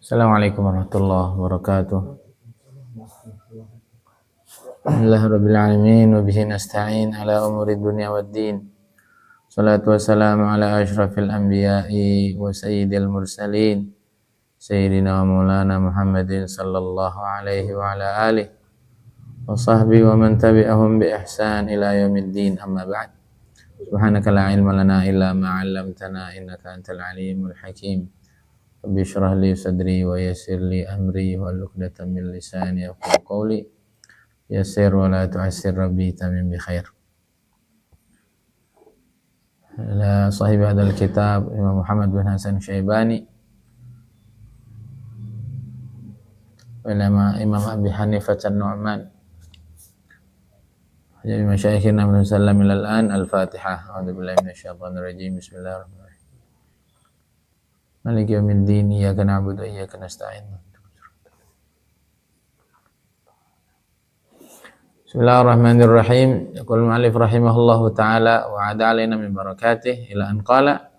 Assalamualaikum warahmatullahi wabarakatuh. Alhamdulillahirrabbilalamin wa bihi nasta'in ala umuri dunya waddin. Salatu wassalamu ala ashrafil anbiya'i wa sayyidil mursalin sayyidina wa maulana Muhammadin sallallahu alaihi wa ala alihi wa sahbihi wa man tabi'ahum bi ihsan ila yaumiddin, amma ba'd. Subhanaka la ilma lana illa ma 'allamtana innaka antal alimul hakim. Rabbi shrah li sadri wa yassir li amri wa uqdatam min lisani yafqahu qawli. Yassir wa la tu'assir rabbi tamim bi khair. La sahibi hadzal kitab Imam Muhammad bin Hasan Syaibani wa Imam Abi Hanifah an-Nu'man. Jadi masyayikhina min sallam ilal an al-Fatihah. A'udzu billahi minasyaitonir rajim. Bismillahirrahmanirrahim. Maliki yaumiddin, iyyaka na'budu wa iyyaka nasta'in. Bismillahirrahmanirrahim. Yaqul mu'allif rahimahullahu ta'ala wa 'ada 'alaina min barakatih ila an qala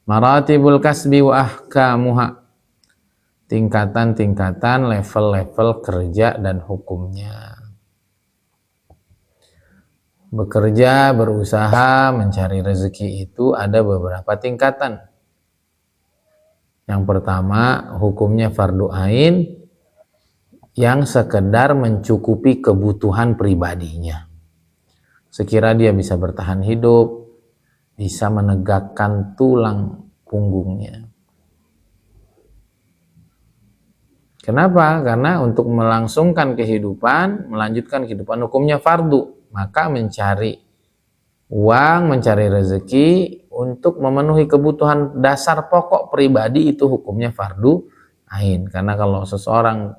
maratibul kasbi wa ahkamuha. Tingkatan-tingkatan, level-level kerja dan hukumnya. Bekerja, berusaha, mencari rezeki itu ada beberapa tingkatan. Yang pertama, hukumnya fardu ain yang sekedar mencukupi kebutuhan pribadinya. Sekira dia bisa bertahan hidup, bisa menegakkan tulang punggungnya. Kenapa? Karena untuk melangsungkan kehidupan, melanjutkan kehidupan, hukumnya fardu. Maka mencari uang, mencari rezeki untuk memenuhi kebutuhan dasar pokok pribadi itu hukumnya fardu ain. Karena kalau seseorang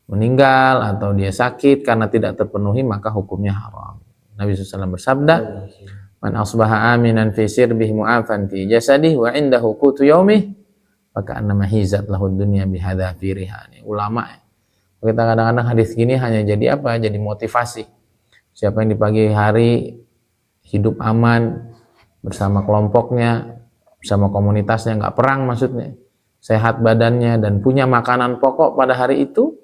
meninggal atau dia sakit karena tidak terpenuhi, maka hukumnya haram. Nabi SAW bersabda, man asbaha aminan fi sirbihi mu'afan fi jasadih wa indahu qutu yaumih maka annama hizat lahu dunya bihadzafiriha. Ulama kita kadang-kadang hadis gini hanya jadi apa? Jadi motivasi. Siapa yang di pagi hari hidup aman bersama kelompoknya, bersama komunitasnya, nggak perang maksudnya, sehat badannya dan punya makanan pokok pada hari itu,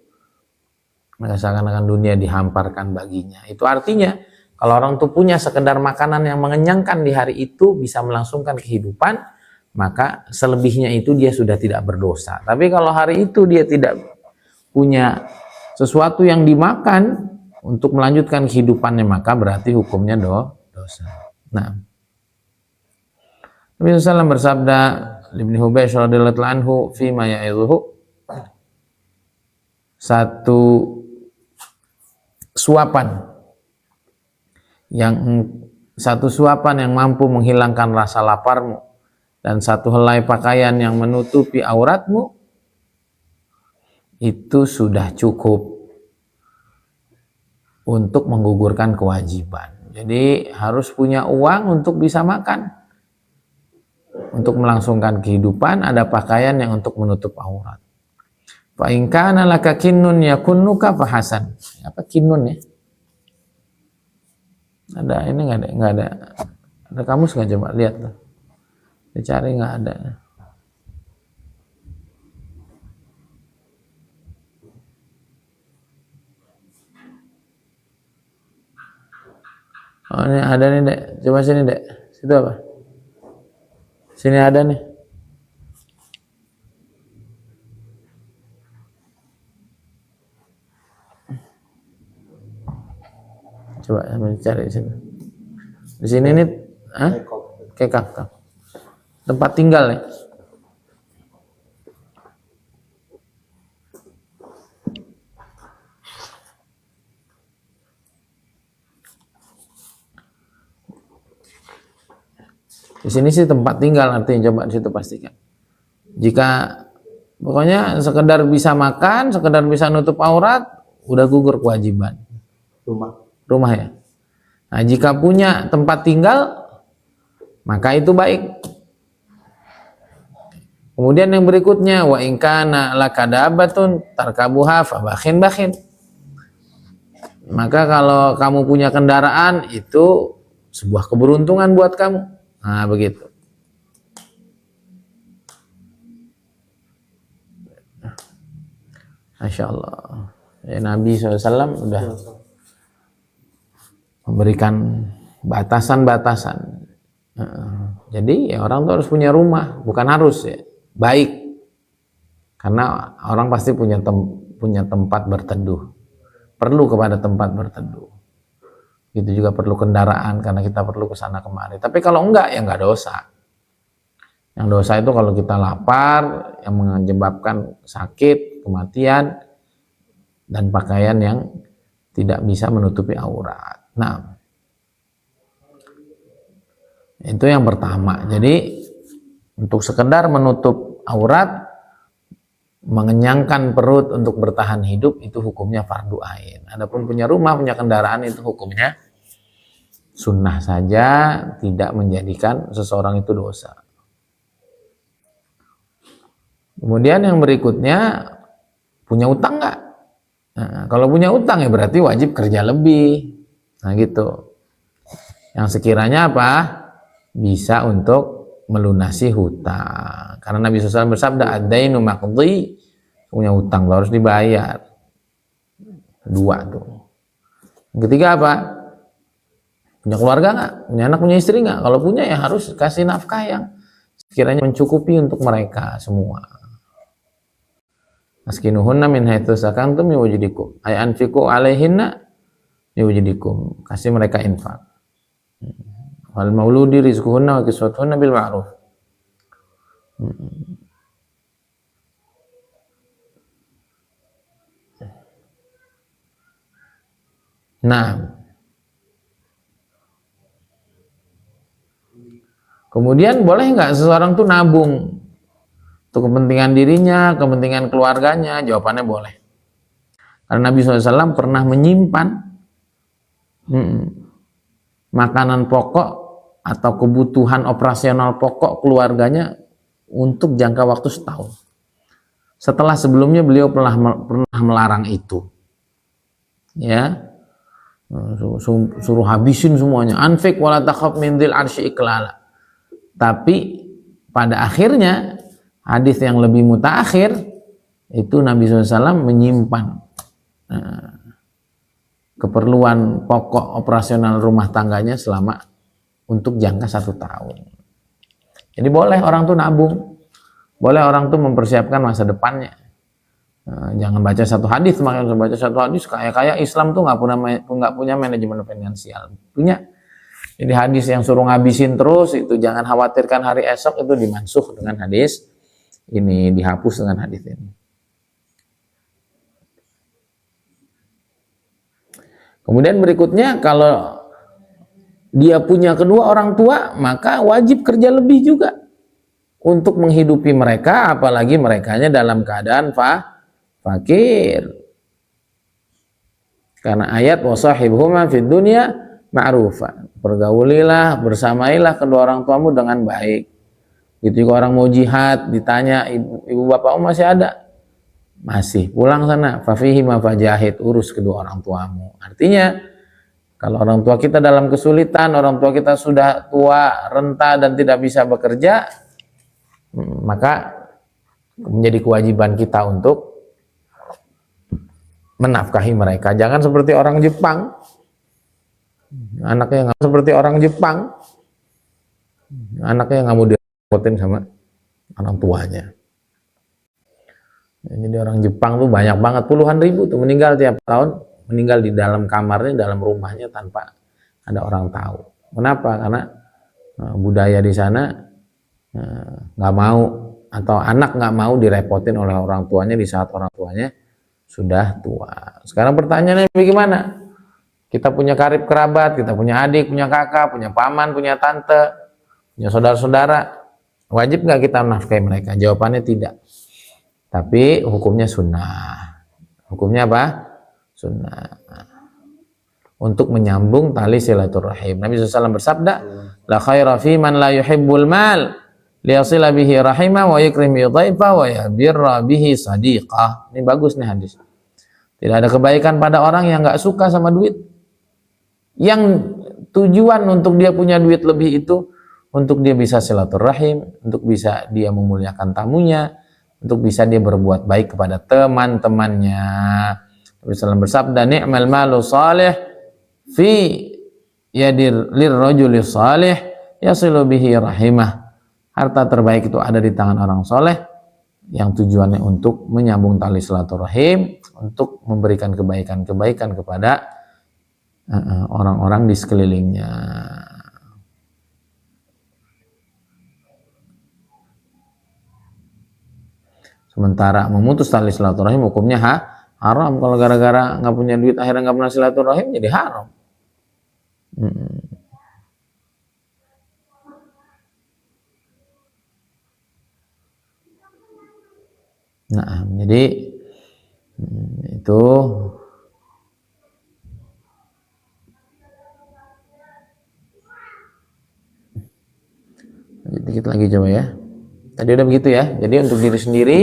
maka seakan-akan dunia dihamparkan baginya. Itu artinya kalau orang tuh punya sekedar makanan yang mengenyangkan di hari itu bisa melangsungkan kehidupan, maka selebihnya itu dia sudah tidak berdosa. Tapi kalau hari itu dia tidak punya sesuatu yang dimakan untuk melanjutkan kehidupannya, maka berarti hukumnya dosa. Nah, Nabi SAW bersabda, Ibnu Hubaysh radhiyallahu anhu fi ma ya'idhuhu, satu suapan yang mampu menghilangkan rasa laparmu dan satu helai pakaian yang menutupi auratmu itu sudah cukup untuk menggugurkan kewajiban. Jadi harus punya uang untuk bisa makan. Untuk melangsungkan kehidupan ada pakaian yang untuk menutup aurat. Fa in kana laka kinnun yakunnuka fahasan. Apa kinnun ya? Ada ini enggak ada. Ada kamus enggak, coba lihat tuh. Dicari enggak ada. Oh, ini ada nih, Dek. Coba sini, Dek. Situ apa? Sini ada nih. Coba cari di sini. Di sini nih, kekak. Tempat tinggal nih. Di sini sih tempat tinggal, artinya coba di situ pastikan. Jika pokoknya sekedar bisa makan, sekedar bisa nutup aurat, udah gugur kewajiban. Rumah ya. Nah, jika punya tempat tinggal, maka itu baik. Kemudian yang berikutnya, wa in kana lakadabatun tarkabuha fa bakhin. Maka kalau kamu punya kendaraan, itu sebuah keberuntungan buat kamu. Nah, begitu. Masya Allah. Ya, Nabi SAW udah memberikan batasan-batasan. Jadi ya orang tuh harus punya rumah, bukan harus ya, baik. Karena orang pasti punya tempat berteduh, perlu kepada tempat berteduh. Itu juga perlu kendaraan karena kita perlu ke sana kemari. Tapi kalau enggak ya enggak dosa. Yang dosa itu kalau kita lapar yang menyebabkan sakit, kematian, dan pakaian yang tidak bisa menutupi aurat. Nah, itu yang pertama. Jadi untuk sekedar menutup aurat, mengenyangkan perut untuk bertahan hidup, itu hukumnya fardu ain. Adapun punya rumah, punya kendaraan, itu hukumnya sunnah saja, tidak menjadikan seseorang itu dosa. Kemudian yang berikutnya, punya utang nggak? Nah, kalau punya utang ya berarti wajib kerja lebih. Nah gitu. Yang sekiranya apa? Bisa untuk melunasi hutang. Karena Nabi SAW bersabda, ad-dainu maqdi, punya hutang harus dibayar. Dua tuh. Yang ketiga apa? Punya keluarga nggak? Punya anak, punya istri nggak? Kalau punya ya harus kasih nafkah yang sekiranya mencukupi untuk mereka semua. Askinuhunna min haitsu sakantum min wujudikum ay anfiqu alaihinna min wujudikum, kasih mereka infak. Wal mauludi rizquhunna wa kiswatuhunna bil ma'ruf. Nah, kemudian boleh nggak seseorang tuh nabung untuk kepentingan dirinya, kepentingan keluarganya? Jawabannya boleh. Karena Nabi SAW pernah menyimpan makanan pokok atau kebutuhan operasional pokok keluarganya untuk jangka waktu setahun. Setelah sebelumnya beliau pernah melarang itu. Ya, suruh habisin semuanya. Anfik wala takhaf min dzil arsy iklala. Tapi pada akhirnya hadis yang lebih mutaakhir itu Nabi SAW menyimpan keperluan pokok operasional rumah tangganya selama untuk jangka 1 tahun. Jadi boleh orang tuh nabung, boleh orang tuh mempersiapkan masa depannya. Jangan baca satu hadis, makanya baca satu hadis kayak Islam tuh nggak punya manajemen finansial, punya. Jadi hadis yang suruh ngabisin terus itu jangan khawatirkan hari esok itu dimansuh dengan hadis ini, dihapus dengan hadis ini. Kemudian berikutnya, kalau dia punya kedua orang tua, maka wajib kerja lebih juga untuk menghidupi mereka, apalagi merekanya dalam keadaan fakir. Karena ayat wasahibhuma fid dunya ma'rufa, pergaulilah, bersamailah kedua orang tuamu dengan baik. Gitu juga orang mau jihad, ditanya ibu bapakmu masih ada? Masih. Pulang sana, fafihi ma fajahid, urus kedua orang tuamu. Artinya kalau orang tua kita dalam kesulitan, orang tua kita sudah tua, renta dan tidak bisa bekerja, maka menjadi kewajiban kita untuk menafkahi mereka. Jangan seperti orang Jepang, anaknya nggak seperti orang Jepang, anaknya nggak mau direpotin sama orang tuanya. Jadi orang Jepang tuh banyak banget, puluhan ribu tuh meninggal tiap tahun, meninggal di dalam kamarnya, dalam rumahnya tanpa ada orang tahu. Kenapa? Karena budaya di sana nggak mau, atau anak nggak mau direpotin oleh orang tuanya di saat orang tuanya sudah tua. Sekarang pertanyaannya bagaimana? Kita punya karib kerabat, kita punya adik, punya kakak, punya paman, punya tante, punya saudara-saudara, wajib nggak kita nafkahi mereka? Jawabannya tidak. Tapi hukumnya sunnah. Hukumnya apa? Sunnah. Untuk menyambung tali silaturahim. Nabi SAW bersabda, la khaira fi man la yuhibbul mal liyasila bihi rahimah wa yukrim bi dhaifa wa yabirra bihi sadiqah. Ini bagus nih hadis. Tidak ada kebaikan pada orang yang nggak suka sama duit. Yang tujuan untuk dia punya duit lebih itu untuk dia bisa silaturahim, untuk bisa dia memuliakan tamunya, untuk bisa dia berbuat baik kepada teman-temannya. Nabi SAW bersabda, ni'mal malu salih fi yadir lirrajuli salih yasilu bihi rahimah. Harta terbaik itu ada di tangan orang soleh yang tujuannya untuk menyambung tali silaturahim, untuk memberikan kebaikan-kebaikan kepada orang-orang di sekelilingnya. Sementara memutus tali silaturahim hukumnya haram. Kalau gara-gara nggak punya duit akhirnya nggak pernah silaturahim, jadi haram. Nah, jadi itu dikit lagi coba ya. Tadi udah begitu ya. Jadi untuk diri sendiri,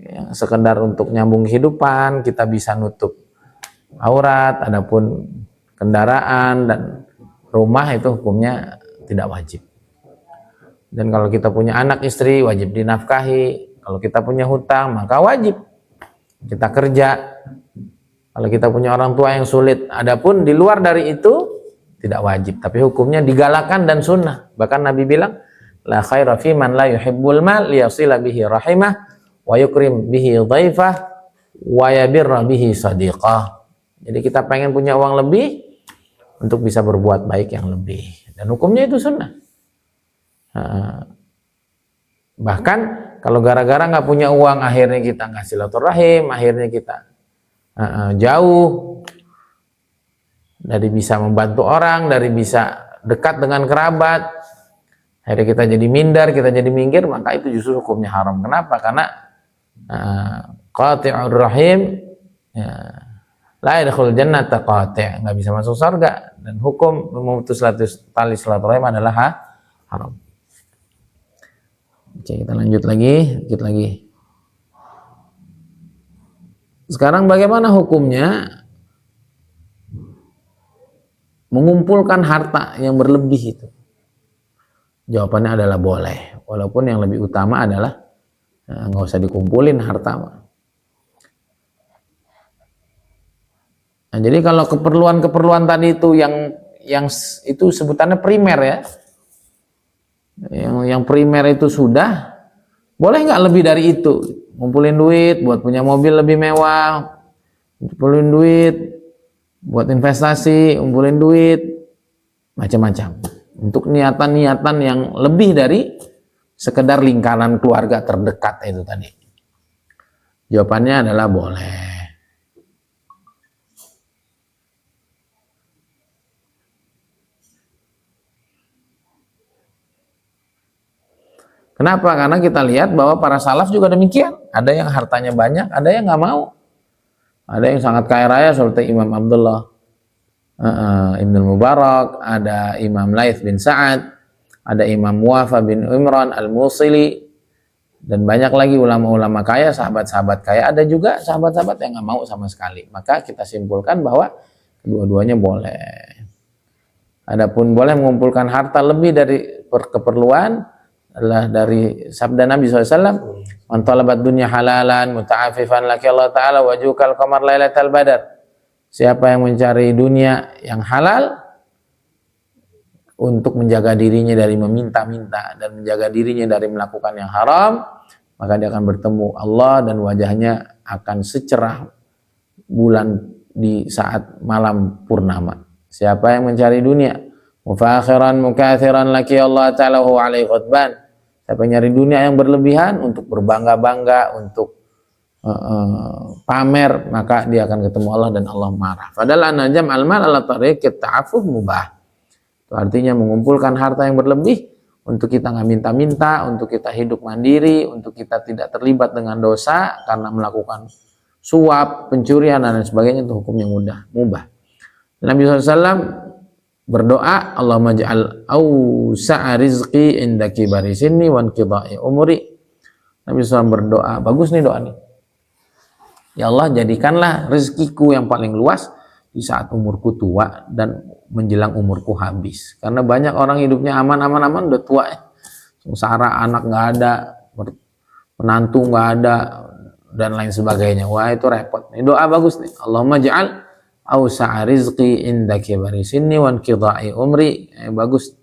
ya, sekedar untuk nyambung kehidupan, kita bisa nutup aurat. Adapun kendaraan dan rumah itu hukumnya tidak wajib. Dan kalau kita punya anak istri wajib dinafkahi. Kalau kita punya hutang maka wajib kita kerja. Kalau kita punya orang tua yang sulit, adapun di luar dari itu tidak wajib, tapi hukumnya digalakan dan sunnah. Bahkan Nabi bilang, la khaira fi man la yuhibbul mal liyasila bihi rahimah wa yukrim bihi dhaifah wa yabirra bihi sadiqah. Jadi kita pengen punya uang lebih untuk bisa berbuat baik yang lebih, dan hukumnya itu sunnah. Bahkan kalau gara-gara nggak punya uang akhirnya kita nggak silaturahim, akhirnya kita jauh dari bisa membantu orang, dari bisa dekat dengan kerabat, akhirnya kita jadi minder, kita jadi minggir, maka itu justru hukumnya haram. Kenapa? Karena qati'ur rahim la yadkhul jannata qati', nggak bisa masuk surga, dan hukum memutus tali silaturahim adalah haram. Oke, kita lanjut lagi, dikit lagi. Sekarang bagaimana hukumnya mengumpulkan harta yang berlebih itu? Jawabannya adalah boleh, walaupun yang lebih utama adalah nggak usah dikumpulin harta. Nah, jadi kalau keperluan tadi itu yang itu sebutannya primer ya. Yang primer itu sudah, boleh nggak lebih dari itu? Ngumpulin duit buat punya mobil lebih mewah, ngumpulin duit buat investasi, ngumpulin duit macam-macam untuk niatan-niatan yang lebih dari sekedar lingkaran keluarga terdekat itu tadi. Jawabannya adalah boleh. Kenapa? Karena kita lihat bahwa para salaf juga demikian. Ada yang hartanya banyak, ada yang nggak mau. Ada yang sangat kaya raya seperti Imam Abdullah Ibnul Mubarak, ada Imam Laits bin Sa'ad, ada Imam Wafa bin Imran al-Musili, dan banyak lagi ulama-ulama kaya, sahabat-sahabat kaya. Ada juga sahabat-sahabat yang nggak mau sama sekali. Maka kita simpulkan bahwa kedua-duanya boleh. Adapun boleh mengumpulkan harta lebih dari keperluan adalah dari sabda Nabi SAW, man talabat dunya halalan muta'afifan laki Allah Ta'ala wajukal qamar lailatal badar. Siapa yang mencari dunia yang halal untuk menjaga dirinya dari meminta-minta dan menjaga dirinya dari melakukan yang haram, maka dia akan bertemu Allah dan wajahnya akan secerah bulan di saat malam purnama. Siapa yang mencari dunia mufakhiran mukathiran laki Allah Ta'ala hu alaihi khutban. Siapa yang nyari dunia yang berlebihan untuk berbangga-bangga, untuk pamer, maka dia akan ketemu Allah dan Allah marah. Padahal anajam al-mal ala tariqit ta'affuf mubah. Itu artinya mengumpulkan harta yang berlebih untuk kita nggak minta-minta, untuk kita hidup mandiri, untuk kita tidak terlibat dengan dosa karena melakukan suap, pencurian dan sebagainya, itu hukumnya mubah. Nabi SAW berdoa, Allahumma ja'al awsa'a rizqi inda kibari sinni wa inqidha'i umri. Nabi SAW berdoa, bagus nih doa nih. Ya Allah, jadikanlah rezekiku yang paling luas di saat umurku tua dan menjelang umurku habis. Karena banyak orang hidupnya aman-aman udah tua ya. Sengsara, anak nggak ada, menantu nggak ada dan lain sebagainya. Wah, itu repot. Ini doa bagus nih. Allahumma ja'al awsa'a rizqi inda kibari sinni wa inqidha'i umri. Bagus.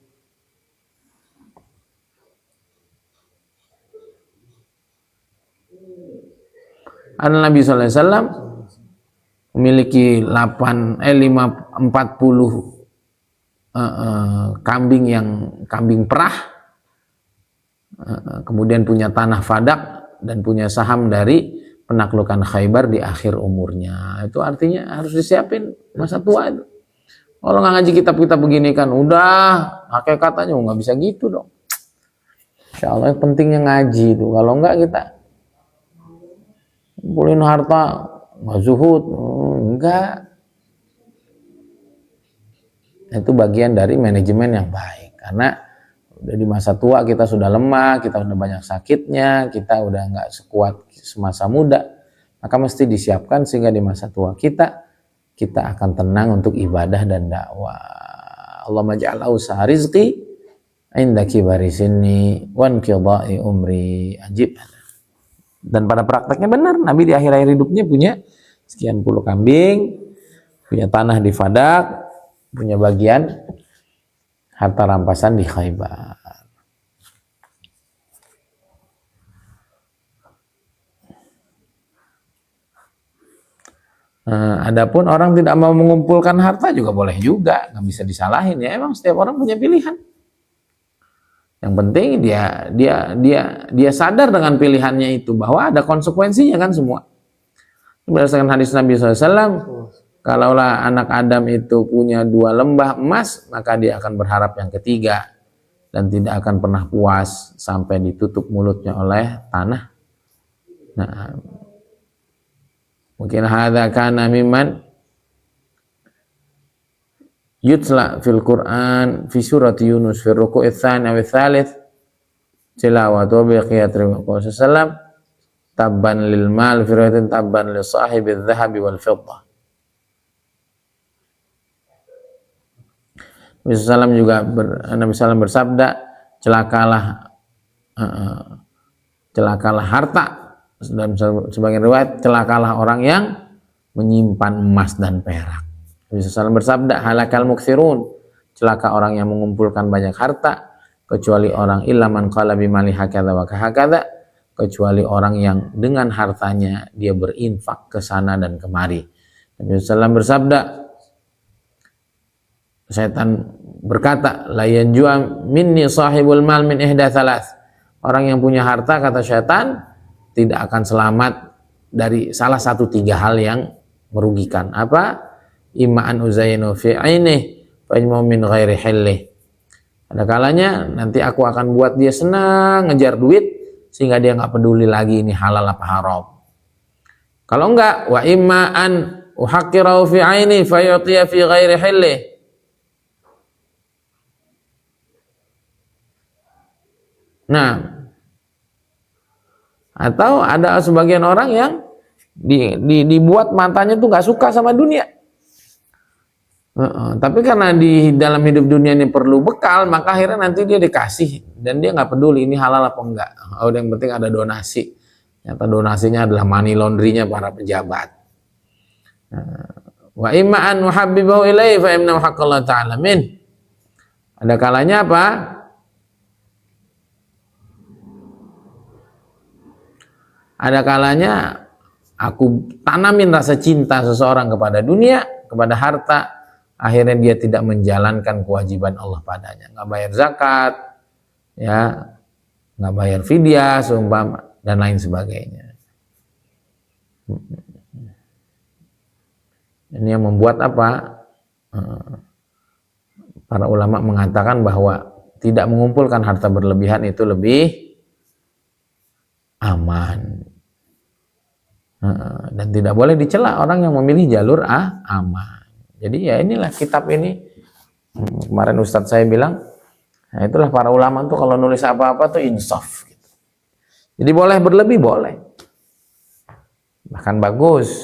Nabi sallallahu alaihi wasallam memiliki 40 kambing perah, kemudian punya tanah Fadak dan punya saham dari penaklukan Khaybar di akhir umurnya. Itu artinya harus disiapin masa tua itu. Kalau nggak ngaji kitab-kitab begini kan udah hakikatnya nggak bisa gitu dong. Insya Allah pentingnya ngaji itu. Kalau nggak kita kumpulin harta nggak zuhud, enggak. Itu bagian dari manajemen yang baik, karena udah di masa tua kita sudah lemah, kita udah banyak sakitnya, kita udah nggak sekuat semasa muda, maka mesti disiapkan sehingga di masa tua kita akan tenang untuk ibadah dan dakwah. Allahumma ja'al awsa'a rizqi inda kibari sinni wa inqidha'i umri. Ajib. Dan pada prakteknya benar, Nabi di akhir-akhir hidupnya punya sekian puluh kambing, punya tanah di Fadak, punya bagian harta rampasan di Khaybar. Adapun orang tidak mau mengumpulkan harta juga boleh juga, nggak bisa disalahin ya. Emang setiap orang punya pilihan. Yang penting dia sadar dengan pilihannya itu bahwa ada konsekuensinya kan semua. Berdasarkan hadis Nabi SAW, kalaulah anak Adam itu punya 2 lembah emas, maka dia akan berharap yang ketiga dan tidak akan pernah puas sampai ditutup mulutnya oleh tanah. Nah, mungkin hadza kana mimman yutla fil Quran fi surat Yunus fi ruku' ats-tsani wa ats-tsalits tilawatu bi qiyat Rasulullah sallam tabban lil mal fi riwayatin tabban li sahibi adh-dhahabi wal fiddah. Nabi SAW bersabda, celakalah harta, dan sebagian riwayat celakalah orang yang menyimpan emas dan perak. Nabi SAW bersabda, halakal mukthirun, celaka orang yang mengumpulkan banyak harta, kecuali orang illa man qala bimali hakadha wa kahakadha, kecuali orang yang dengan hartanya dia berinfak ke sana dan kemari. Nabi SAW bersabda, setan berkata, la yanju'a minni sahibul mal min ihda thalath. Orang yang punya harta, kata setan, tidak akan selamat dari salah satu 3 hal yang merugikan. Apa? Ima'an uzayinu fi ainih fa'ijmu min ghairi hillih. Ada kalanya nanti aku akan buat dia senang ngejar duit sehingga dia nggak peduli lagi ini halal apa haram. Kalau enggak, wa ima'an uhaqqirahu fi aini fayu'tiya fi ghairi hillih. Nah, atau ada sebagian orang yang dibuat matanya tuh nggak suka sama dunia. Tapi karena di dalam hidup dunia ini perlu bekal, maka akhirnya nanti dia dikasih dan dia nggak peduli ini halal apa enggak. Yang penting ada donasi. Ternyata donasinya adalah money laundry-nya para pejabat. Wa imma an muhabbibahu ilaihi fa inna haqqallahu ta'ala min. Ada kalanya apa? Ada kalanya aku tanamin rasa cinta seseorang kepada dunia, kepada harta, akhirnya dia tidak menjalankan kewajiban Allah padanya, nggak bayar zakat, ya, nggak bayar fidyah, seumpama dan lain sebagainya. Ini yang membuat apa? Para ulama mengatakan bahwa tidak mengumpulkan harta berlebihan itu lebih aman, dan tidak boleh dicela orang yang memilih jalur aman. Jadi ya inilah kitab ini. Kemarin Ustadz saya bilang, nah itulah para ulama tuh kalau nulis apa-apa tuh insaf gitu. Jadi boleh berlebih, boleh, bahkan bagus,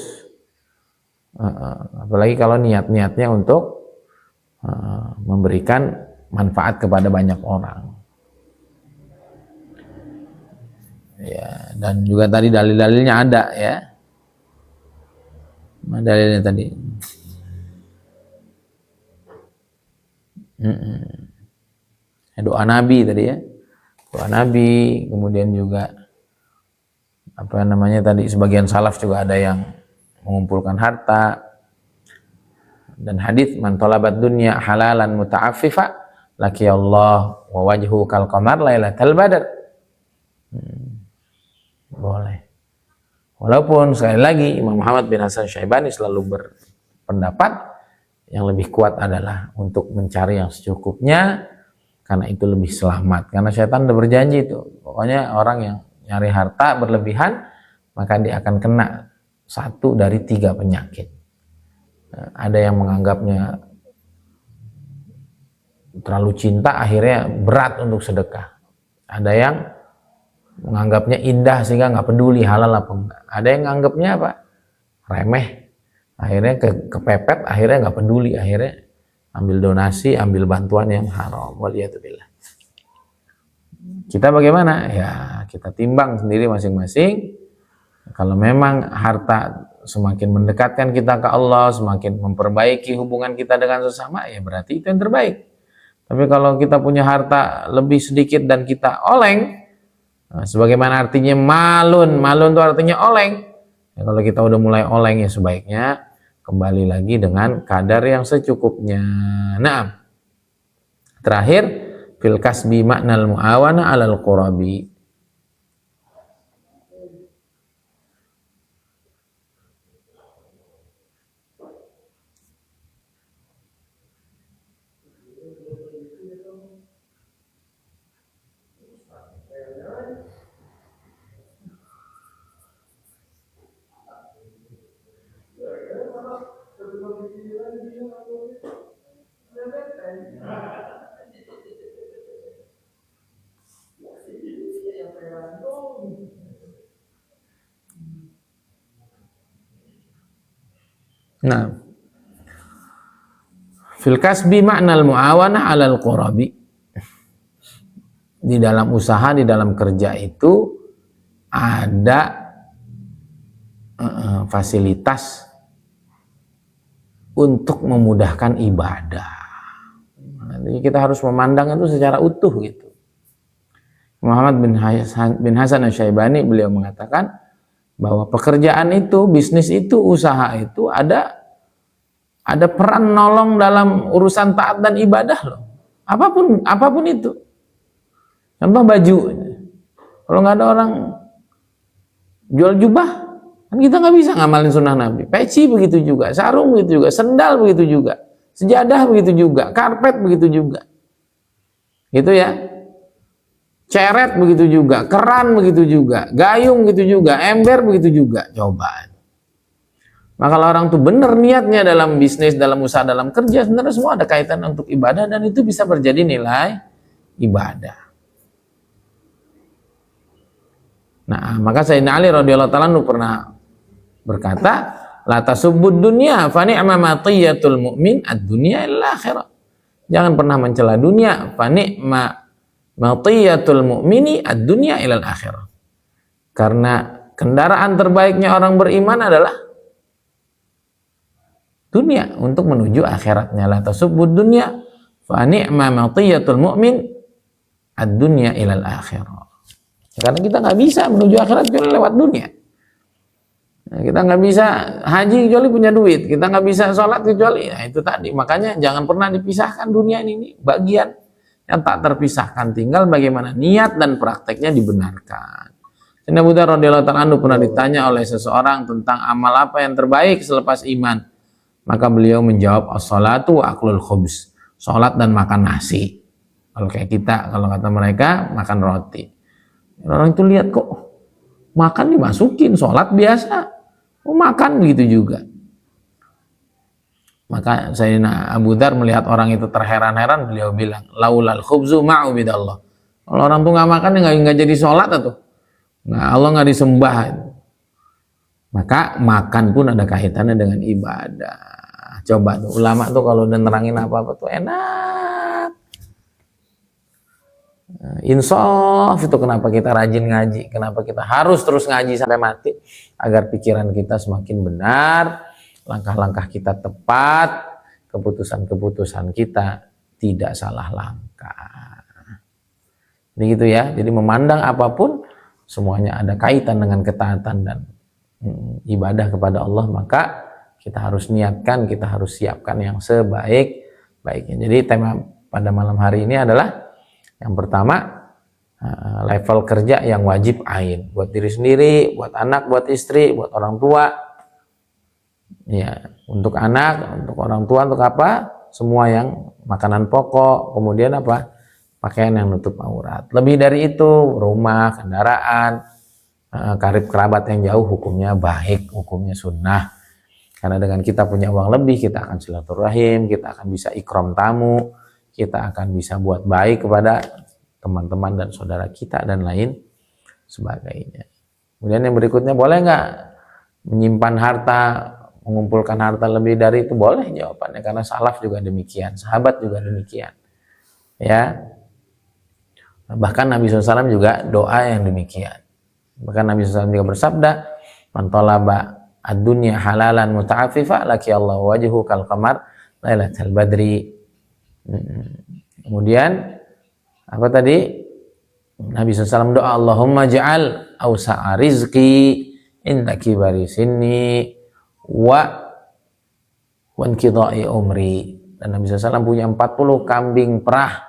apalagi kalau niatnya untuk memberikan manfaat kepada banyak orang. Ya, dan juga tadi dalil-dalilnya ada ya. Dalilnya tadi. Doa Nabi tadi ya. Doa Nabi, kemudian juga apa namanya tadi, sebagian salaf juga ada yang mengumpulkan harta, dan hadis man talabat dunya halalan muta'affifa laki Allah wa wajhu kal qamar lailatal badr. Boleh. Walaupun sekali lagi Imam Muhammad bin Hasan Syaibani selalu berpendapat yang lebih kuat adalah untuk mencari yang secukupnya, karena itu lebih selamat. Karena syaitan udah berjanji itu, pokoknya orang yang nyari harta berlebihan maka dia akan kena 1 dari 3 penyakit. Ada yang menganggapnya terlalu cinta akhirnya berat untuk sedekah. Ada yang menganggapnya indah sehingga nggak peduli halal apa enggak. Ada yang menganggapnya apa? Remeh. Akhirnya kepepet, akhirnya nggak peduli, akhirnya ambil donasi, ambil bantuan yang haram. Waliyatubillah. Kita bagaimana? Ya, kita timbang sendiri masing-masing. Kalau memang harta semakin mendekatkan kita ke Allah, semakin memperbaiki hubungan kita dengan sesama, ya berarti itu yang terbaik. Tapi kalau kita punya harta lebih sedikit dan kita oleng, nah, sebagaimana artinya malun itu artinya oleng. Ya, kalau kita udah mulai oleng, ya sebaiknya kembali lagi dengan kadar yang secukupnya. Nah, terakhir, fil kasbi maknal mu'awana alal qurabi. Nah, fil kasbi maknal mu'awana alal qurabi. Di dalam usaha, di dalam kerja itu ada fasilitas untuk memudahkan ibadah. Jadi kita harus memandang itu secara utuh gitu. Muhammad bin Hasan Asy-Syaibani beliau mengatakan bahwa pekerjaan itu, bisnis itu, usaha itu ada peran nolong dalam urusan taat dan ibadah loh. Apapun itu. Contoh baju. Kalau nggak ada orang jual jubah, kan kita nggak bisa ngamalin sunnah Nabi. Peci begitu juga, sarung begitu juga, sendal begitu juga, sejadah begitu juga, karpet begitu juga. Gitu ya. Ceret begitu juga, keran begitu juga, gayung begitu juga, ember begitu juga. Coba. Maka kalau orang tuh benar niatnya dalam bisnis, dalam usaha, dalam kerja, sebenarnya semua ada kaitan untuk ibadah, dan itu bisa menjadi nilai ibadah. Nah, maka Sayyidina Ali radhiyallahu ta'ala pernah berkata, la tasubbud dunya fa ni'ma matiyatul mu'min ad-dunya illa akhirah. Jangan pernah mencela dunia, fa ni'ma matiyatul mu'mini ad-dunya ilal akhirah. Karena kendaraan terbaiknya orang beriman adalah dunia untuk menuju akhiratnya. La tasubbud dunya fa ni'ma matiyatul mu'min ad-dunya ilal akhirah. Karena kita nggak bisa menuju akhirat kecuali lewat dunia. Nah, kita nggak bisa haji kecuali punya duit. Kita nggak bisa sholat kecuali, nah itu tadi. Makanya jangan pernah dipisahkan dunia ini bagian yang tak terpisahkan, tinggal bagaimana niat dan prakteknya dibenarkan. Sayyidina Abu Dzar radhiyallahu ta'ala anhu pernah ditanya oleh seseorang tentang amal apa yang terbaik selepas iman. Maka beliau menjawab, as-salatu wa aklul khubz. Salat dan makan nasi. Kalau kayak kita, kalau kata mereka, makan roti. Orang itu lihat kok makan dimasukin, salat biasa. Oh, makan begitu juga. Maka Sayyidina Abu Dzar melihat orang itu terheran-heran, beliau bilang, laulal khubzu ma'ubidallah. Kalau orang tuh nggak makan, ya nggak jadi sholat atau nggak, Allah nggak disembah. Maka makan pun ada kaitannya dengan ibadah. Coba tuh ulama tuh kalau udah nerangin apa-apa tuh enak. Insaf itu kenapa kita rajin ngaji, kenapa kita harus terus ngaji sampai mati, agar pikiran kita semakin benar, langkah-langkah kita tepat, keputusan-keputusan kita tidak salah langkah. Jadi gitu ya. Jadi memandang apapun semuanya ada kaitan dengan ketaatan dan ibadah kepada Allah, maka kita harus niatkan, kita harus siapkan yang sebaik-baiknya. Jadi tema pada malam hari ini adalah yang pertama, level kerja yang wajib ain buat diri sendiri, buat anak, buat istri, buat orang tua. Ya, untuk anak, untuk orang tua, untuk apa? Semua yang makanan pokok, kemudian apa? Pakaian yang nutup aurat. Lebih dari itu, rumah, kendaraan, karib kerabat yang jauh, hukumnya baik, hukumnya sunnah. Karena dengan kita punya uang lebih, kita akan silaturahim, kita akan bisa ikram tamu, kita akan bisa buat baik kepada teman-teman dan saudara kita dan lain sebagainya. Kemudian yang berikutnya, boleh nggak menyimpan harta, mengumpulkan harta lebih dari itu? Boleh jawabannya, karena salaf juga demikian, sahabat juga demikian. Ya, bahkan Nabi SAW juga doa yang demikian. Bahkan Nabi SAW juga bersabda, man talaba ad-dunya halalan muta'afifa laki Allah wajhu kal qamar lailatal badri. Kemudian apa tadi? Nabi SAW doa, Allahumma ja'al awsa'a rizqi inda kibari sinni wa wankidai umri. Dan Nabi SAW punya 40 kambing perah,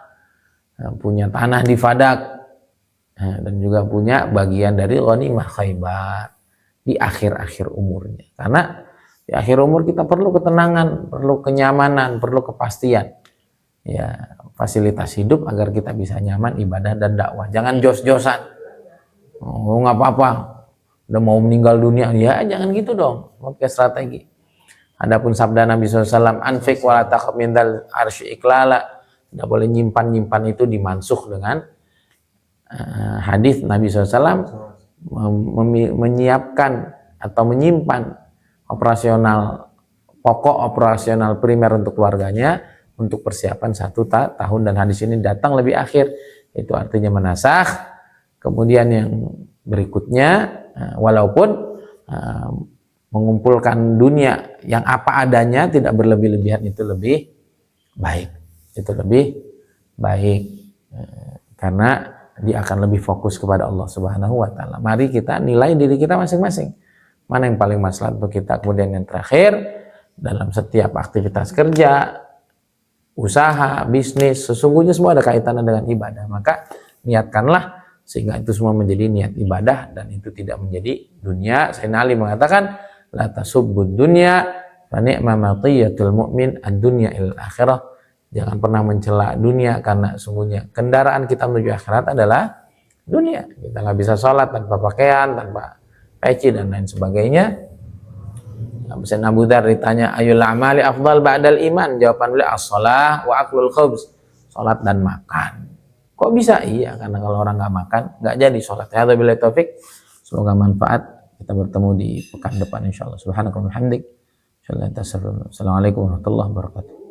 punya tanah di Fadak, dan juga punya bagian dari ghanimah Khaybar di akhir-akhir umurnya. Karena di akhir umur kita perlu ketenangan, perlu kenyamanan, perlu kepastian. Ya, fasilitas hidup agar kita bisa nyaman ibadah dan dakwah. Jangan jos-josan. Oh, nggak apa-apa, udah mau meninggal dunia, ya jangan gitu dong. Pakai strategi. Adapun sabda Nabi SAW, anfik wala takhaf min dal arsy iklala, tidak boleh nyimpan itu dimansuh dengan hadis Nabi SAW menyiapkan atau menyimpan operasional pokok, operasional primer untuk keluarganya, untuk persiapan 1 tahun, dan hadis ini datang lebih akhir, itu artinya menasakh. Kemudian yang berikutnya, walaupun mengumpulkan dunia yang apa adanya, tidak berlebih-lebihan, itu lebih baik, itu lebih baik, karena dia akan lebih fokus kepada Allah Subhanahu wa Ta'ala. Mari kita nilai diri kita masing-masing, mana yang paling maslahat untuk kita. Kemudian yang terakhir, dalam setiap aktivitas kerja, usaha, bisnis, sesungguhnya semua ada kaitannya dengan ibadah. Maka niatkanlah sehingga itu semua menjadi niat ibadah dan itu tidak menjadi dunia. Sayyidina Ali mengatakan, la tasubbud dunya fa ni'ma matiyatul mu'min ad-dunya ilal akhirah. Jangan pernah mencela dunia, karena sungguhnya kendaraan kita menuju akhirat adalah dunia. Kita nggak bisa sholat tanpa pakaian, tanpa peci dan lain sebagainya. Sayyidina Abu Dzar ditanya, ayul amali afdal ba'dal iman? Jawaban beliau, as-shalah wa aklul khubz, sholat dan makan. Kok bisa? Iya, karena kalau orang nggak makan, nggak jadi sholat. Ya, wabillahi taufik. Semoga manfaat. Kita bertemu di pekan depan insyaallah. Subhanakallahumma wa bihamdik. Assalamualaikum warahmatullahi wabarakatuh.